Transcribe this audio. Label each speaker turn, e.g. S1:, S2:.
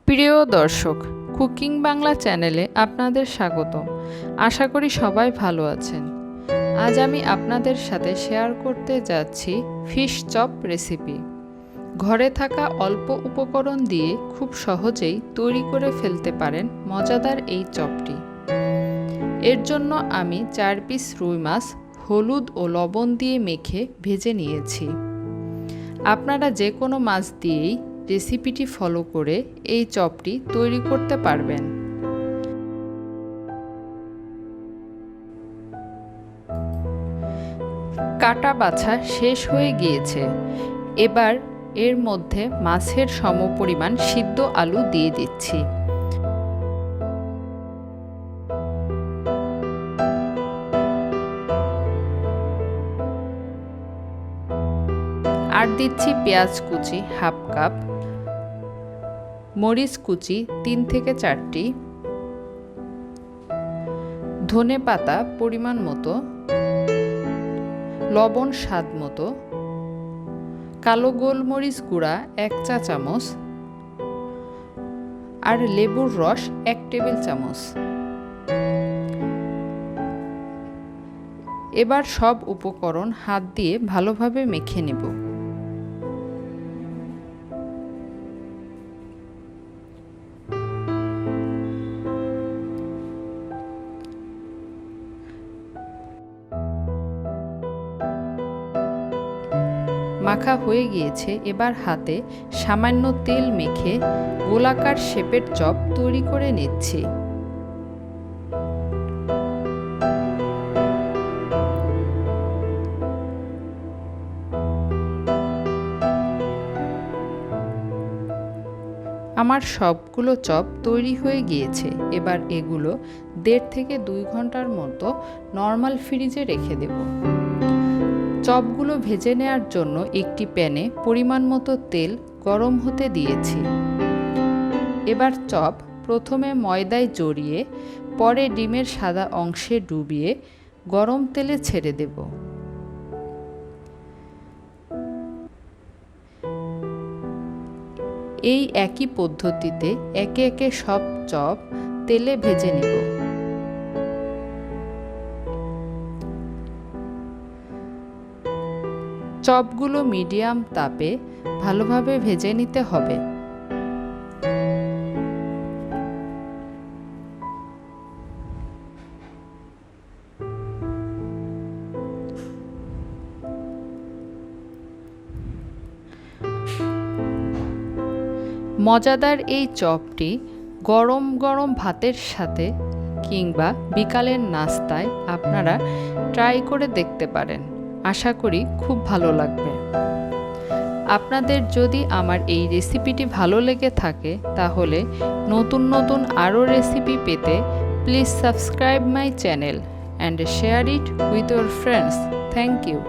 S1: প্রিয় দর্শক, কুকিং বাংলা চ্যানেলে আপনাদের স্বাগতম। আশা করি সবাই ভালো আছেন। আজ আমি আপনাদের সাথে শেয়ার করতে যাচ্ছি ফিশ চপ রেসিপি। ঘরে থাকা অল্প উপকরণ দিয়ে খুব সহজেই তৈরি করে ফেলতে পারেন মজাদার এই চপটি। এর জন্য আমি 4 পিস রুই মাছ হলুদ ও লবণ দিয়ে মেখে ভেজে নিয়েছি। আপনারা যে কোনো মাছ দিয়েই রেসিপিটি ফলো করে এই চপটি তৈরি করতে পারবেন। কাটা বাছা শেষ হয়ে গিয়েছে। এবার এর মধ্যে মাছের সমপরিমাণ সিদ্ধ আলু দিয়ে দিচ্ছি। আর দিচ্ছি পেঁয়াজ কুচি হাফ কাপ, মরিচ কুচি 3 থেকে 4টি, ধনে পাতা পরিমাণ মতো, লবণ স্বাদ মতো, কালো গোলমরিচ গুঁড়া 1 চা চামচ আর লেবুর রস 1 টেবিল চামচ। এবার সব উপকরণ হাত দিয়ে ভালোভাবে মেখে নেব। মাখা হয়ে গিয়েছে। এবার হাতে সামান্য তেল মেখে গোলাকার শেপের চপ তৈরি করে নিচ্ছি। আমার সবগুলো চপ তৈরি হয়ে গিয়েছে। এবার এগুলো 1.5 থেকে 2 ঘন্টার মতো নর্মাল ফ্রিজে রেখে দেব। চপগুলো ভেজে নেওয়ার জন্য একটি প্যানে পরিমাণ মতো তেল গরম হতে দিয়েছি। এবার চপ প্রথমে ময়দায় জড়িয়ে পরে ডিমের সাদা অংশে ডুবিয়ে গরম তেলে ছেড়ে দেব। এই একই পদ্ধতিতে একে একে সব চপ তেলে ভেজে নিব। চপগুলো মিডিয়াম তাপে ভালোভাবে ভেজে নিতে হবে। মজাদার এই চপটি গরম গরম ভাতের সাথে কিংবা বিকালের নাস্তায় আপনারা ট্রাই করে দেখতে পারেন। আশা করি খুব ভালো লাগবে। আপনাদের যদি আমার এই রেসিপিটি ভালো লেগে থাকে তাহলে নতুন নতুন আরও রেসিপি পেতে please subscribe my channel and share it with your friends. Thank you.